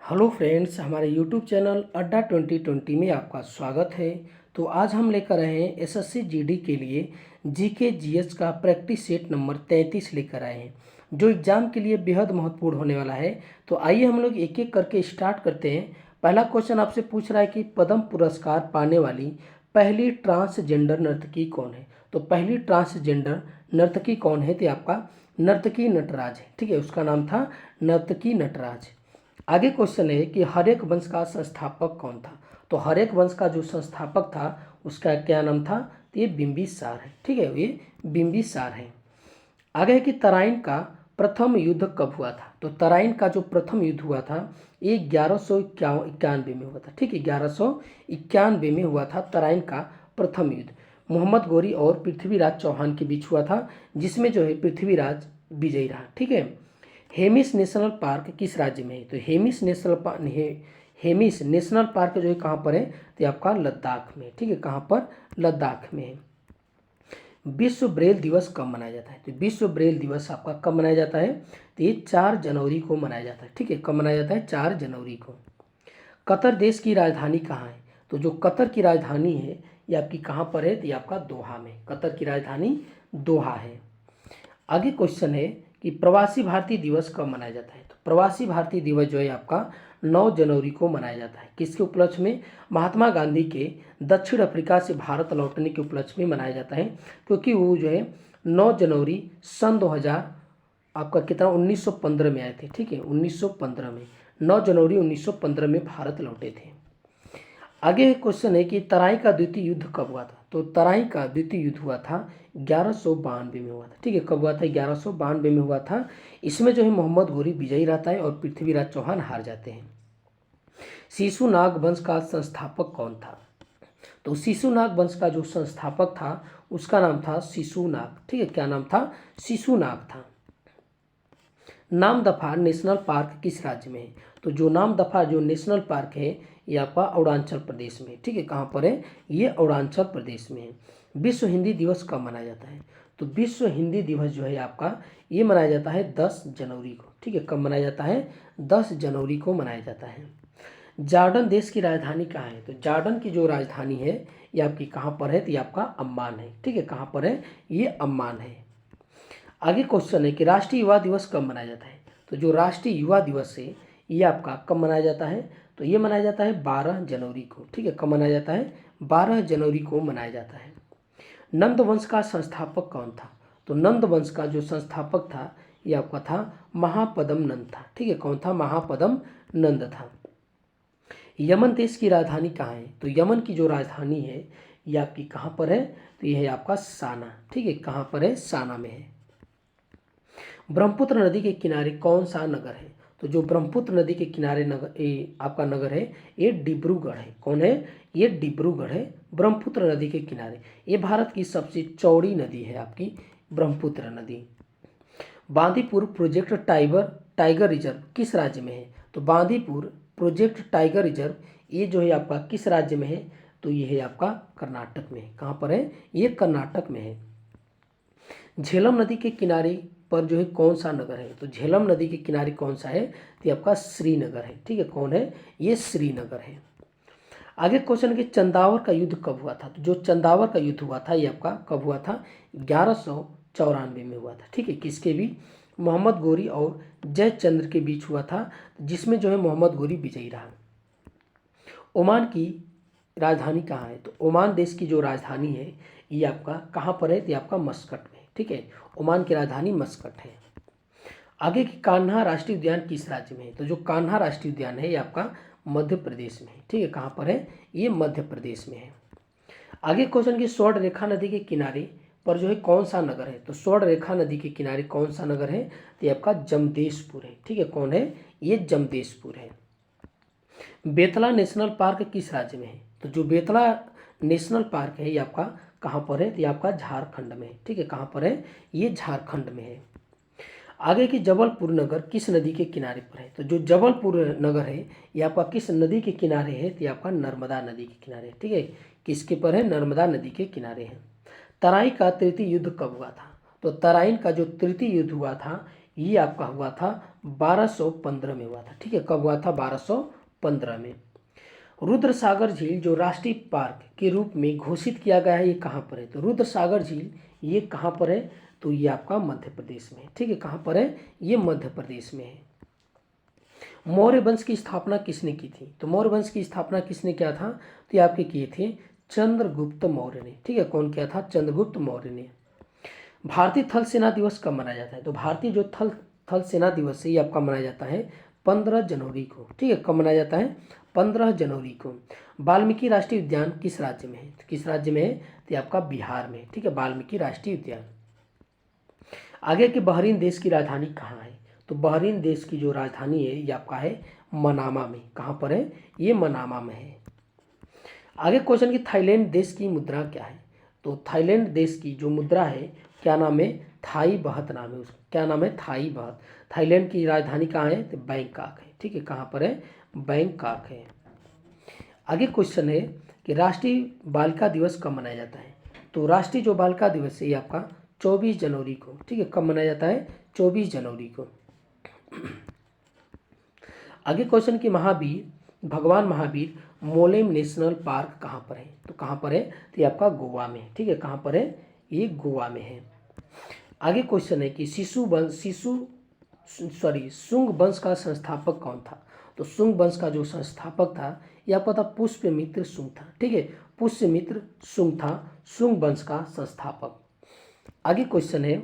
Hello friends, हमारे YouTube channel अड्डा 2020 में आपका स्वागत है। तो आज हम लेकर आए हैं एसएससी जीडी के लिए जीके जीएस का प्रैक्टिस सेट नंबर 33 लेकर आए हैं, जो एग्ज़ाम के लिए बेहद महत्वपूर्ण होने वाला है। तो आइए हम लोग एक एक करके स्टार्ट करते हैं। पहला क्वेश्चन आपसे पूछ रहा है कि पद्म पुरस्कार पाने वाली पहली ट्रांसजेंडर नर्तकी कौन है। तो पहली ट्रांसजेंडर नर्तकी कौन है, तो आपका नर्तकी नटराज है। ठीक है, उसका नाम था नर्तकी नटराज। आगे क्वेश्चन है कि हर्यक वंश का संस्थापक कौन था। तो हर्यक वंश का जो संस्थापक था उसका क्या नाम था, तो ये बिंबिसार है। ठीक है, ये बिंबिसार है। आगे है कि तराइन का प्रथम युद्ध कब हुआ था। तो तराइन का जो प्रथम युद्ध हुआ था ये 1191 में हुआ था। ठीक है, 1191 में हुआ था तराइन का प्रथम युद्ध। मोहम्मद गोरी और पृथ्वीराज चौहान के बीच हुआ था, जिसमें जो है पृथ्वीराज विजयी रहा। ठीक है। हेमिस नेशनल पार्क किस राज्य में है। तो हेमिस नेशनल पार्क जो है कहाँ पर है, तो आपका लद्दाख में। ठीक है, कहाँ पर, लद्दाख में है। विश्व ब्रेल दिवस कब मनाया जाता है। तो विश्व ब्रेल दिवस आपका कब मनाया जाता है, तो ये 4 जनवरी को मनाया जाता है। ठीक है, कब मनाया जाता है, 4 जनवरी को। कतर देश की राजधानी कहाँ है। तो जो कतर की राजधानी है ये आपकी कहाँ पर है, तो ये आपका दोहा में। कतर की राजधानी दोहा है। आगे क्वेश्चन है कि प्रवासी भारतीय दिवस कब मनाया जाता है। तो प्रवासी भारतीय दिवस जो है आपका 9 जनवरी को मनाया जाता है। किसके उपलक्ष्य में, महात्मा गांधी के दक्षिण अफ्रीका से भारत लौटने के उपलक्ष्य में मनाया जाता है, क्योंकि वो जो है 9 जनवरी सन 2000 आपका कितना 1915 में आए थे। ठीक है, 1915 में 9 जनवरी 1915 में भारत लौटे थे। आगे क्वेश्चन है कि तराई का द्वितीय युद्ध कब हुआ था। तो तराई का द्वितीय युद्ध हुआ था 1192 में हुआ था। ठीक है, कब हुआ था, 1192 में हुआ था। इसमें जो है मोहम्मद गोरी विजयी रहता है और पृथ्वीराज चौहान हार जाते हैं। शिशुनाग वंश का संस्थापक कौन था। तो शिशुनाग वंश का जो संस्थापक था उसका नाम था शिशुनाग। ठीक है, क्या नाम था, शिशुनाग था। नामदफा नेशनल पार्क किस राज्य में है। तो जो नामदफा जो नेशनल पार्क है ये आपका अरुणाचल प्रदेश में। ठीक है, कहाँ पर है, ये अरुणाचल प्रदेश में है। विश्व हिंदी दिवस कब मनाया जाता है। तो विश्व हिंदी दिवस जो है आपका ये मनाया जाता है 10 जनवरी को। ठीक है, कब मनाया जाता है, 10 जनवरी को मनाया जाता है। जॉर्डन देश की राजधानी कहाँ है। तो जॉर्डन की जो राजधानी है ये आपकी कहाँ पर है, तो ये आपका अम्मान है। ठीक है, कहाँ पर है, ये अम्मान है। आगे क्वेश्चन है कि राष्ट्रीय युवा दिवस कब मनाया जाता है। तो जो राष्ट्रीय युवा दिवस है ये आपका कब मनाया जाता है, तो ये मनाया जाता है 12 जनवरी को। ठीक है, कब मनाया जाता है, 12 जनवरी को मनाया जाता है। नंद वंश का संस्थापक कौन था। तो नंद वंश का जो संस्थापक था ये आपका था महापद्म नंद था। ठीक है, कौन था, महापद्म नंद था। यमन देश की राजधानी कहाँ है। तो यमन की जो राजधानी है ये आपकी कहाँ पर है, तो ये है आपका साना। ठीक है, कहाँ पर है, साना में है। ब्रह्मपुत्र नदी के किनारे कौन सा नगर है। तो जो ब्रह्मपुत्र नदी के किनारे नगर आपका नगर है ये डिब्रूगढ़ है। कौन है, ये डिब्रूगढ़ है, ब्रह्मपुत्र नदी के किनारे। ये भारत की सबसे चौड़ी नदी है आपकी ब्रह्मपुत्र नदी। बांदीपुर प्रोजेक्ट टाइगर रिजर्व किस राज्य में है। तो बांदीपुर प्रोजेक्ट टाइगर रिजर्व ये जो है आपका किस राज्य में है, तो ये है आपका कर्नाटक में है। कहाँ पर है, ये कर्नाटक में है। झेलम नदी के किनारे पर जो है कौन सा नगर है। तो झेलम नदी के किनारे कौन सा है, तो आपका श्रीनगर है। ठीक है, कौन है, ये श्रीनगर है। आगे क्वेश्चन कि चंदावर का युद्ध कब हुआ था। तो जो चंदावर का युद्ध हुआ था ये आपका कब हुआ था, 1194 में हुआ था। ठीक है, किसके भी, मोहम्मद गोरी और जयचंद्र के बीच हुआ था, जिसमें जो है मोहम्मद गोरी विजयी रहा। ओमान की राजधानी कहाँ है। तो ओमान देश की जो राजधानी है ये आपका कहाँ पर है, तो ये आपका मस्कट में। ठीक है, ओमान की राजधानी मस्कट है। आगे की कान्हा राष्ट्रीय उद्यान किस राज्य में है। तो जो कान्हा राष्ट्रीय उद्यान है ये आपका मध्य प्रदेश में है। ठीक है, कहाँ पर है, ये मध्य प्रदेश में है। आगे क्वेश्चन की स्वर्ण रेखा नदी के किनारे पर जो है कौन सा नगर है। तो स्वर्ण रेखा नदी के किनारे कौन सा नगर है, तो ये आपका जमदेशपुर है। ठीक है, कौन है, ये जमदेशपुर है। बेतला नेशनल पार्क किस राज्य में है। तो जो बेतला नेशनल पार्क है ये आपका कहाँ पर है, तो ये आपका झारखंड में है। ठीक है, कहाँ पर है, ये झारखंड में है। आगे की जबलपुर नगर किस नदी के किनारे पर है। तो जो जबलपुर नगर है ये आपका किस नदी के किनारे है, तो ये आपका नर्मदा नदी के किनारे है। ठीक है, किसके पर है, नर्मदा नदी के किनारे है। तराई का तृतीय युद्ध कब हुआ था। तो तराइन का जो तृतीय युद्ध हुआ था ये आपका हुआ था 1215 में हुआ था। ठीक है, कब हुआ था? 1215 में। रुद्र सागर झील जो राष्ट्रीय पार्क के रूप में घोषित किया गया है, ये कहाँ पर है? तो रुद्र सागर झील ये कहाँ पर है? तो ये आपका मध्य प्रदेश में है। ठीक है, कहाँ पर है? ये मध्य प्रदेश में है। मौर्य वंश की स्थापना किसने की थी? तो मौर्य वंश की स्थापना किसने किया था? तो ये आपके किए थे चंद्रगुप्त मौर्य ने। ठीक है, कौन किया था? चंद्रगुप्त मौर्य ने। भारतीय थल सेना दिवस कब मनाया जाता है? तो भारतीय जो थल थल सेना दिवस है ये आपका मनाया जाता है 15 जनवरी को। ठीक है, कब मनाया जाता है? 15 जनवरी को। वाल्मीकि राष्ट्रीय उद्यान किस राज्य में है? तो किस राज्य में है? तो ये आपका बिहार में। ठीक है, वाल्मीकि राष्ट्रीय उद्यान। आगे के बहरीन देश की राजधानी कहाँ है? तो बहरीन देश की जो राजधानी है ये आपका है मनामा में। कहाँ पर है? ये मनामा में है। आगे क्वेश्चन की थाईलैंड देश की मुद्रा क्या है? तो थाईलैंड देश की जो मुद्रा है क्या नाम है? थाई बहत नाम है उसका। क्या नाम है? थाई बहत। थाईलैंड की राजधानी कहाँ है? तो बैंकॉक है। ठीक है, कहाँ पर है? बैंकॉक है। आगे क्वेश्चन है कि राष्ट्रीय बालिका दिवस कब मनाया जाता है? तो राष्ट्रीय जो बालिका दिवस है ये आपका 24 जनवरी को। ठीक है, कब मनाया जाता है? 24 जनवरी को। आगे क्वेश्चन कि महावीर भगवान महावीर मोलेम नेशनल पार्क कहाँ पर है? तो कहाँ पर है? तो ये आपका गोवा में है। ठीक है, कहाँ पर है? ये गोवा में है। आगे क्वेश्चन है कि शुंग वंश का संस्थापक कौन था? तो शुंग वंश का जो संस्थापक था ये आपका था पुष्यमित्र शुंग था। ठीक है, पुष्यमित्र शुंग था शुंग वंश का संस्थापक। आगे क्वेश्चन है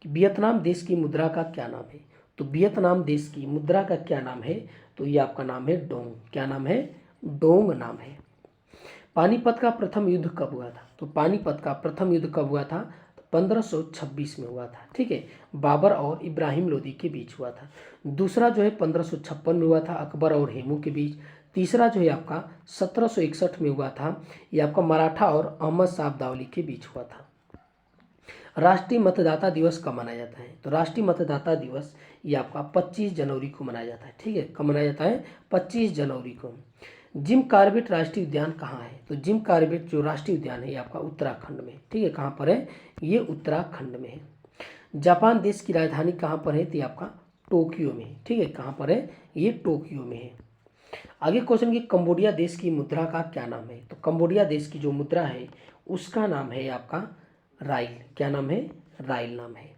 कि वियतनाम देश की मुद्रा का क्या नाम है? तो वियतनाम देश की मुद्रा का क्या नाम है? तो ये आपका नाम है डोंग। क्या नाम है? डोंग नाम है। पानीपत का प्रथम युद्ध कब हुआ था? तो पानीपत का प्रथम युद्ध कब हुआ था? तो 1526 में हुआ था। ठीक है, बाबर और इब्राहिम लोदी के बीच हुआ था। दूसरा जो है 1556 में हुआ था, अकबर और हेमू के बीच। तीसरा जो है आपका 1761 में हुआ था, ये आपका मराठा और अहमद शाह अब्दाली के बीच हुआ था। राष्ट्रीय मतदाता दिवस कब मनाया जाता है? तो राष्ट्रीय मतदाता दिवस ये आपका 25 जनवरी को मनाया जाता है। ठीक है, कब मनाया जाता है? 25 जनवरी को। जिम कॉर्बेट राष्ट्रीय उद्यान कहाँ है? तो जिम कॉर्बेट जो राष्ट्रीय उद्यान है ये आपका उत्तराखंड में। ठीक है, कहाँ पर है? ये उत्तराखंड में है। जापान देश की राजधानी कहाँ पर है? तो ये आपका टोक्यो में है। ठीक है, कहाँ पर है? ये टोक्यो में है। आगे क्वेश्चन की कंबोडिया देश की मुद्रा का क्या नाम है? तो कंबोडिया देश की जो मुद्रा है उसका नाम है आपका राइल। क्या नाम है? राइल नाम है।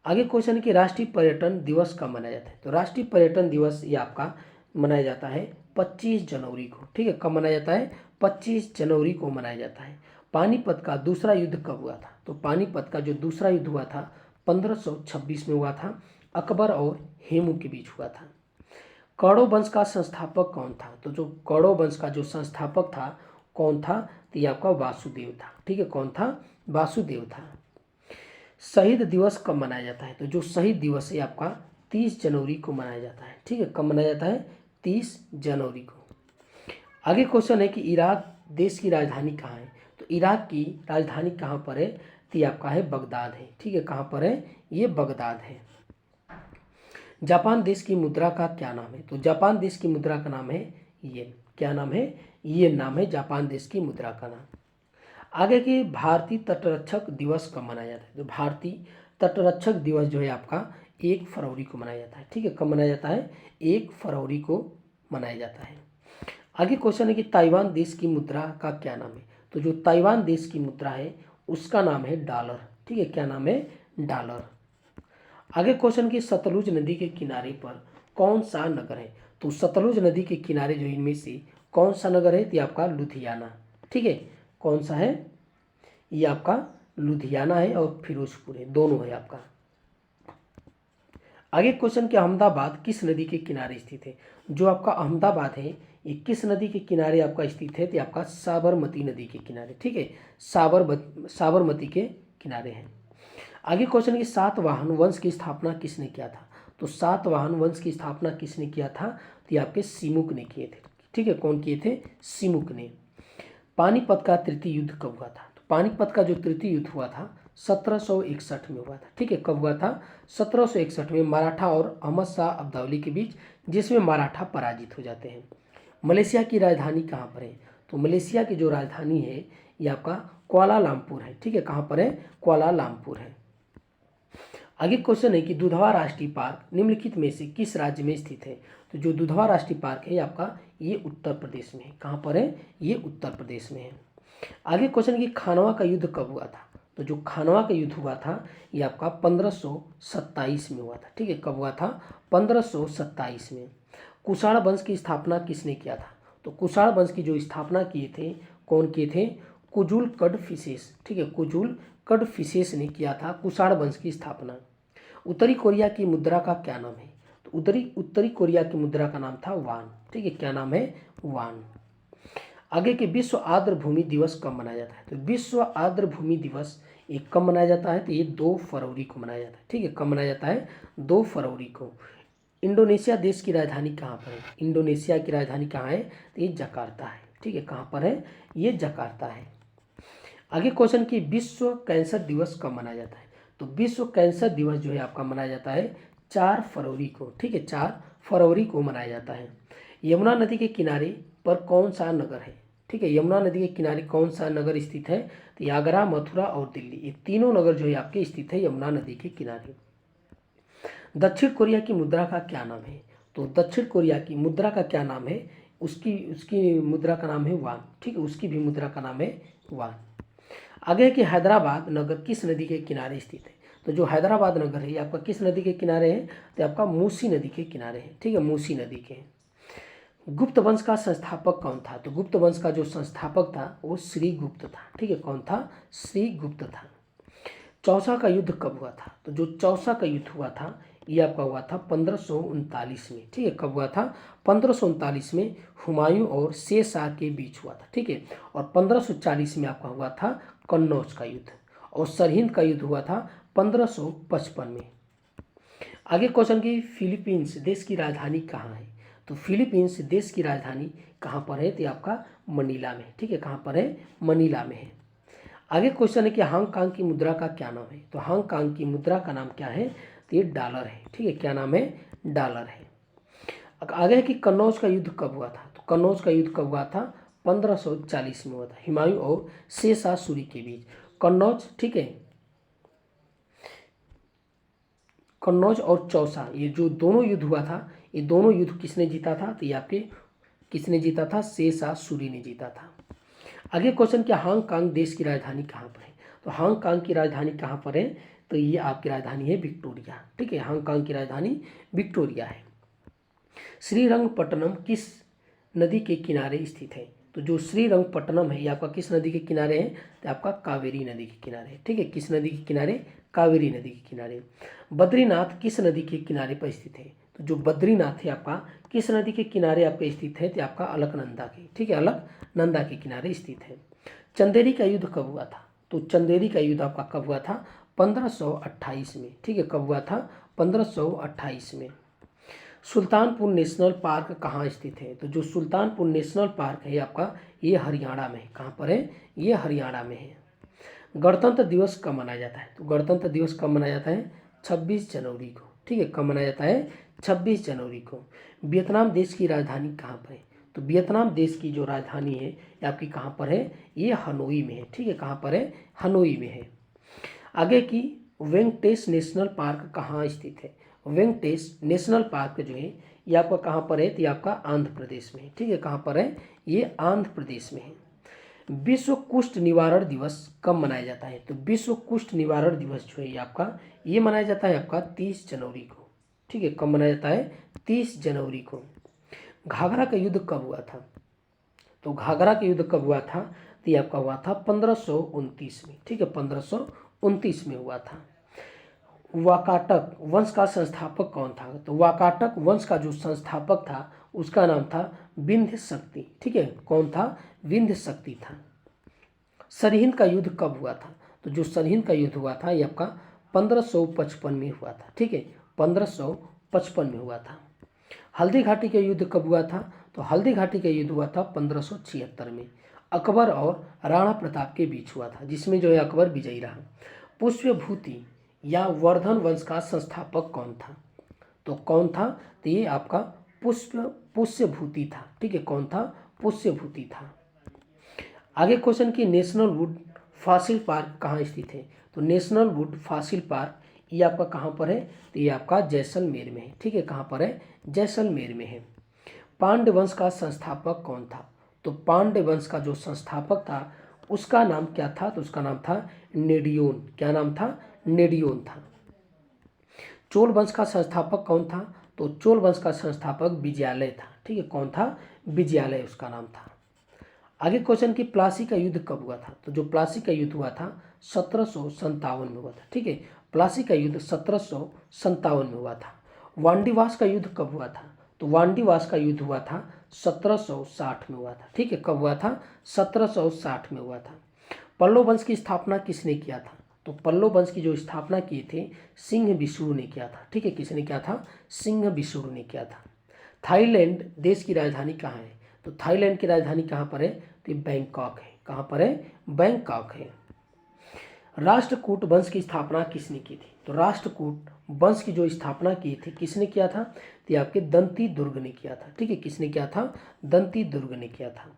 आगे क्वेश्चन कि राष्ट्रीय पर्यटन दिवस कब मनाया जाता है? तो राष्ट्रीय पर्यटन दिवस ये आपका मनाया जाता है 25 जनवरी को। ठीक है, कब मनाया जाता है? 25 जनवरी को मनाया जाता है। पानीपत का दूसरा युद्ध कब हुआ था? तो पानीपत का जो दूसरा युद्ध हुआ था 1526 में हुआ था, अकबर और हेमू के बीच हुआ था। कौरव वंश का संस्थापक कौन था? तो जो कौरव वंश का जो संस्थापक था कौन था? तो ये आपका वासुदेव था। ठीक है, कौन था? वासुदेव था। शहीद दिवस कब मनाया जाता है? तो जो शहीद दिवस है आपका 30 जनवरी को मनाया जाता है। ठीक है, कब मनाया जाता है? 30 जनवरी को। आगे क्वेश्चन है कि इराक देश की राजधानी कहाँ है? तो इराक की राजधानी कहाँ पर है? तो ये आपका है बगदाद है। ठीक है, कहाँ पर है? ये बगदाद है। जापान देश की मुद्रा का क्या नाम है? तो जापान देश की मुद्रा का नाम है येन। क्या नाम है? येन नाम है जापान देश की मुद्रा का नाम। आगे के भारतीय तटरक्षक दिवस कब मनाया जाता है? तो भारतीय तटरक्षक दिवस जो है आपका 1 फरवरी को मनाया जाता है। ठीक है, कब मनाया जाता है? 1 फरवरी को मनाया जाता है। आगे क्वेश्चन है कि ताइवान देश की मुद्रा का क्या नाम है? तो जो ताइवान देश की मुद्रा है उसका नाम है डॉलर। ठीक है, क्या नाम है? डॉलर। आगे क्वेश्चन की सतलुज नदी के किनारे पर कौन सा नगर है? तो सतलुज नदी के किनारे जो इनमें से कौन सा नगर है? तो ये आपका लुधियाना। ठीक है, कौन सा है? ये आपका लुधियाना है और फिरोजपुर है, दोनों है आपका। आगे क्वेश्चन कि अहमदाबाद किस नदी के किनारे स्थित है? जो आपका अहमदाबाद है ये किस नदी के किनारे आपका स्थित है? तो आपका साबरमती नदी के किनारे। ठीक है, साबरमती के किनारे है। आगे क्वेश्चन कि सातवाहन वंश की स्थापना किसने किया था? तो सातवाहन वंश की स्थापना किसने किया था? तो ये आपके सिमुक ने किए थे। ठीक है, कौन किए थे? सिमुक ने। पानीपत का तृतीय युद्ध कब हुआ था? तो पानीपत का जो तृतीय युद्ध हुआ था 1761 में हुआ था। ठीक है, कब हुआ था? 1761 में मराठा और अहमद शाह अब्दाली के बीच, जिसमें मराठा पराजित हो जाते हैं। मलेशिया की राजधानी कहाँ पर है? तो मलेशिया की जो राजधानी है ये आपका कुआलालंपुर है। ठीक है, कहाँ पर है? कुआलालंपुर है। आगे क्वेश्चन है कि दुधवा राष्ट्रीय पार्क निम्नलिखित में से किस राज्य में स्थित है। तो जो दुधवा राष्ट्रीय पार्क है आपका ये उत्तर प्रदेश में है। कहाँ पर है, ये उत्तर प्रदेश में है। आगे क्वेश्चन कि खानवा का युद्ध कब हुआ था। तो जो खानवा का युद्ध हुआ था ये आपका 1527 में हुआ था। ठीक है, कब हुआ था, 1527 में। कुषाण वंश की स्थापना किसने किया था। तो कुषाण वंश की जो स्थापना किए थे, कौन किए थे, कुजुल कड़फिसेस। ठीक है, कुजुल कड़फिसेस ने किया था कुषाण वंश की स्थापना। उत्तरी कोरिया की मुद्रा का क्या नाम है। तो उत्तरी कोरिया की मुद्रा का नाम था वान। ठीक है, क्या नाम है, वान। आगे के विश्व आर्द्र भूमि दिवस कब मनाया जाता है। तो विश्व आर्द्र भूमि दिवस ये कब मनाया जाता है। तो ये 2 फरवरी को मनाया जाता है। ठीक है, कब मनाया जाता है, 2 फरवरी को। इंडोनेशिया देश की राजधानी कहाँ पर है। इंडोनेशिया की राजधानी कहाँ है, तो ये जकार्ता है। ठीक है, कहाँ पर है, ये जकार्ता है। आगे क्वेश्चन कि विश्व कैंसर दिवस कब मनाया जाता है। तो विश्व कैंसर दिवस जो है आपका मनाया जाता है 4 फरवरी को। ठीक है, 4 फरवरी को मनाया जाता है। यमुना नदी के किनारे पर कौन सा नगर है। ठीक है, यमुना नदी के किनारे कौन सा नगर स्थित है। तो आगरा, मथुरा और दिल्ली, ये तीनों नगर जो है आपके स्थित है यमुना नदी के किनारे। दक्षिण कोरिया की मुद्रा का क्या नाम है। तो दक्षिण कोरिया की मुद्रा का क्या नाम है, उसकी उसकी मुद्रा का नाम है वान। ठीक है, उसकी भी मुद्रा का नाम है वान। आगे कि हैदराबाद नगर किस नदी के किनारे स्थित है। तो जो हैदराबाद नगर है ये आपका किस नदी के किनारे है, तो आपका मूसी नदी के किनारे है। ठीक है, मूसी नदी के। गुप्त वंश का संस्थापक कौन था। तो गुप्त वंश का जो संस्थापक था वो श्री गुप्त था। ठीक है, कौन था, श्री गुप्त था। चौसा का युद्ध कब हुआ था। तो जो चौसा का युद्ध हुआ था ये आपका हुआ था 1539 में। ठीक है, कब हुआ था, 1539 में हुमायूं और शेर शाह के बीच हुआ था। ठीक है, और 1540 में आपका हुआ था कन्नौज का युद्ध, और सरहिंद का युद्ध हुआ था 1555 में। आगे क्वेश्चन की फिलीपींस देश की राजधानी कहाँ है। तो फिलीपींस देश की राजधानी कहाँ पर है, तो आपका मनीला में। ठीक है, कहाँ पर है, मनीला में है। आगे क्वेश्चन है कि हांगकांग की मुद्रा का क्या नाम है। तो हांगकांग की मुद्रा का नाम क्या है, तो ये डॉलर है। ठीक है, क्या नाम है, डॉलर है। आगे है कि कन्नौज का युद्ध कब हुआ था। तो कन्नौज का युद्ध कब हुआ था, 1540 में हुआ था, हुमायूं और शेर शाह सूरी के बीच कन्नौज। ठीक है, कन्नौज और चौसा ये जो दोनों युद्ध हुआ था, ये दोनों युद्ध किसने जीता था, तो ये आपके किसने जीता था, शेर शाह सूरी ने जीता था। आगे क्वेश्चन क्या, हांगकांग देश की राजधानी कहाँ पर है। तो हांगकांग की राजधानी कहाँ पर है, तो ये आपकी राजधानी है विक्टोरिया। ठीक है, हांगकांग की राजधानी विक्टोरिया है। श्रीरंगपट्टनम किस नदी के किनारे स्थित है। तो जो श्रीरंगपट्टनम है ये आपका किस नदी के किनारे है, तो आपका कावेरी नदी के किनारे है। ठीक है, किस नदी के किनारे, कावेरी नदी के किनारे। बद्रीनाथ किस नदी के किनारे पर स्थित है। तो जो बद्रीनाथ है आपका किस नदी के किनारे आपका स्थित है, तो आपका अलकनंदा के। ठीक है, अलकनंदा के किनारे स्थित है। चंदेरी का युद्ध कब हुआ था। तो चंदेरी का युद्ध आपका कब हुआ था, 1528 में। ठीक है, कब हुआ था, 1528 में। सुल्तानपुर नेशनल पार्क कहाँ स्थित है। तो जो सुल्तानपुर नेशनल पार्क है आपका ये हरियाणा में है। कहाँ पर है, ये हरियाणा में है। गणतंत्र दिवस कब मनाया जाता है। तो गणतंत्र दिवस कब मनाया जाता है, 26 जनवरी को। ठीक है, कब मनाया जाता है, 26 जनवरी को। वियतनाम देश की राजधानी कहाँ पर है। तो वियतनाम देश की जो राजधानी है ये आपकी कहाँ पर है, ये हनोई में है। ठीक है, कहाँ पर है, हनोई में है। आगे की वेंकटेश नेशनल पार्क कहाँ स्थित है। वेंकटेश नेशनल पार्क जो है ये आपका कहाँ पर है, तो ये आपका आंध्र प्रदेश में है। ठीक है, कहाँ पर है, ये आंध्र प्रदेश में है। विश्व कुष्ठ निवारण दिवस कब मनाया जाता है। तो विश्व कुष्ठ निवारण दिवस जो है ये आपका ये मनाया जाता है आपका 30 जनवरी को। ठीक है, कब मनाया जाता है, 30 जनवरी को। घाघरा का युद्ध कब हुआ था। तो घाघरा का युद्ध कब हुआ था, तो ये आपका हुआ था 1529 में। ठीक है, 1529 में हुआ था। वाकाटक वंश का संस्थापक कौन था। तो वाकाटक वंश का जो संस्थापक था उसका नाम था विंध्य शक्ति। ठीक है, कौन था, विंध्य शक्ति था। सरहिंद का युद्ध कब हुआ था। तो जो सरहिंद का युद्ध हुआ था ये आपका 1555 में हुआ था। ठीक है, 1555 में हुआ था। हल्दी घाटी का युद्ध कब हुआ था। तो हल्दी घाटी का युद्ध हुआ था 1576 में, अकबर और राणा प्रताप के बीच हुआ था, जिसमें जो है अकबर विजयी रहा। पुष्यभूति या वर्धन वंश का संस्थापक कौन था। तो कौन था, तो ये आपका पुष्यभूति था। ठीक है, कौन था, पुष्यभूति था। आगे क्वेश्चन की नेशनल वुड फॉसिल पार्क कहाँ स्थित है। तो नेशनल वुड फॉसिल पार्क ये आपका कहाँ पर है, तो ये आपका जैसलमेर में है। ठीक है, कहाँ पर है, जैसलमेर में है। पांड्य वंश का संस्थापक कौन था, तो पांड्य वंश का जो संस्थापक था उसका नाम क्या था, तो उसका नाम था नेडियोन। क्या नाम था, नेडियोन था। चोल वंश का संस्थापक कौन था, तो चोल वंश का संस्थापक विजयालय था। ठीक है, कौन था, विजयालय उसका नाम था। आगे क्वेश्चन की प्लासी का युद्ध कब हुआ था, तो जो प्लासी का युद्ध हुआ था 1757 में हुआ था। ठीक है, प्लासी का युद्ध 1757 में हुआ था। वांडीवास का युद्ध कब हुआ था, तो वांडीवास का युद्ध हुआ था 1760 में हुआ था। ठीक है, कब हुआ था, 1760 में हुआ था। पल्लव वंश की स्थापना किसने किया था, तो पल्लव वंश की जो स्थापना की थी सिंह विष्णु ने किया था। ठीक है, किसने किया था, सिंह विष्णु ने किया था। थाईलैंड देश की राजधानी कहाँ है, तो थाईलैंड की राजधानी कहाँ पर है, तो ये बैंकॉक है। कहाँ पर है, बैंकॉक है। राष्ट्रकूट वंश की स्थापना किसने की थी, तो राष्ट्रकूट वंश की जो स्थापना की थी किसने किया था, तो ये आपके दंती दुर्ग ने किया था। ठीक है, किसने किया था, दंती दुर्ग ने किया था।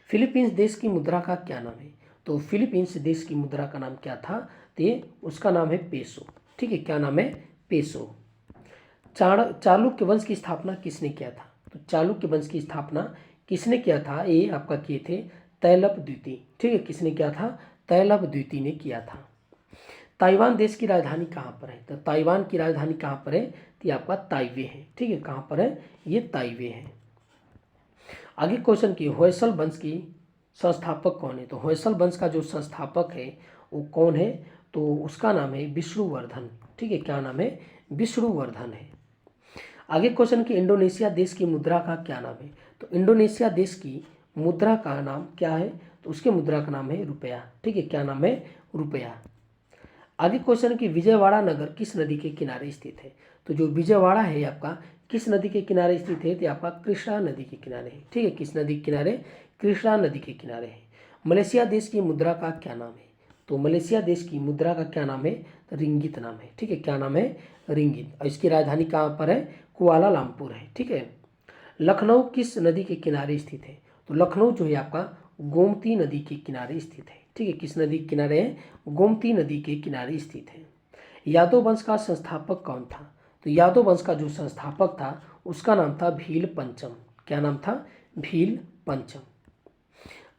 फिलीपींस देश की मुद्रा का क्या नाम है, तो फिलीपींस देश की मुद्रा का नाम क्या था, तो ये उसका नाम है पेसो। ठीक है, क्या नाम है, पेसो। चालुक्य वंश की स्थापना किसने किया था, तो चालुक्य वंश की स्थापना किसने किया था, ये आपका किए थे तैलप द्वितीय। ठीक है, किसने किया था, तैलप द्वितीय ने किया था। ताइवान देश की राजधानी कहाँ पर है, तो ताइवान की राजधानी कहाँ पर है, तो ये आपका ताइवे है। ठीक है, कहाँ पर है, ये ताइवे है। आगे क्वेश्चन की होयसल वंश की संस्थापक कौन है, तो होयसल वंश का जो संस्थापक है वो कौन है, तो उसका नाम है विष्णुवर्धन। ठीक है, क्या नाम है, विष्णुवर्धन है। आगे क्वेश्चन की इंडोनेशिया देश की मुद्रा का क्या नाम है, तो इंडोनेशिया देश की मुद्रा का नाम क्या है, तो उसके मुद्रा का नाम है रुपया। ठीक है, क्या नाम है, रुपया। आगे क्वेश्चन की विजयवाड़ा नगर किस नदी के किनारे स्थित है, तो जो विजयवाड़ा है आपका किस नदी के किनारे स्थित है, तो आपका कृष्णा नदी के किनारे है। ठीक है, किस नदी के किनारे, कृष्णा नदी के किनारे है। मलेशिया देश की मुद्रा का क्या नाम है, तो मलेशिया देश की मुद्रा का क्या नाम है, तो रिंगित नाम है। ठीक है, क्या नाम है, रिंगित। और इसकी राजधानी कहाँ पर है, कुआलालंपुर है। ठीक है। लखनऊ किस नदी के किनारे स्थित है, तो लखनऊ जो है आपका गोमती नदी के किनारे स्थित है। ठीक है, किस नदी के किनारे है, गोमती नदी के किनारे स्थित है। यादव वंश का संस्थापक कौन था, तो यादव वंश का जो संस्थापक था उसका नाम था भील पंचम। क्या नाम था, भील पंचम।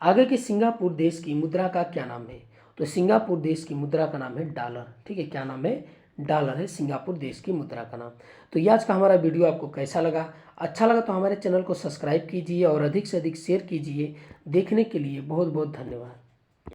आगे के सिंगापुर देश की मुद्रा का क्या नाम है, तो सिंगापुर देश की मुद्रा का नाम है डॉलर। ठीक है, क्या नाम है, डॉलर है सिंगापुर देश की मुद्रा का नाम। तो ये आज का हमारा वीडियो आपको कैसा लगा, अच्छा लगा तो हमारे चैनल को सब्सक्राइब कीजिए और अधिक से अधिक शेयर कीजिए। देखने के लिए बहुत बहुत धन्यवाद।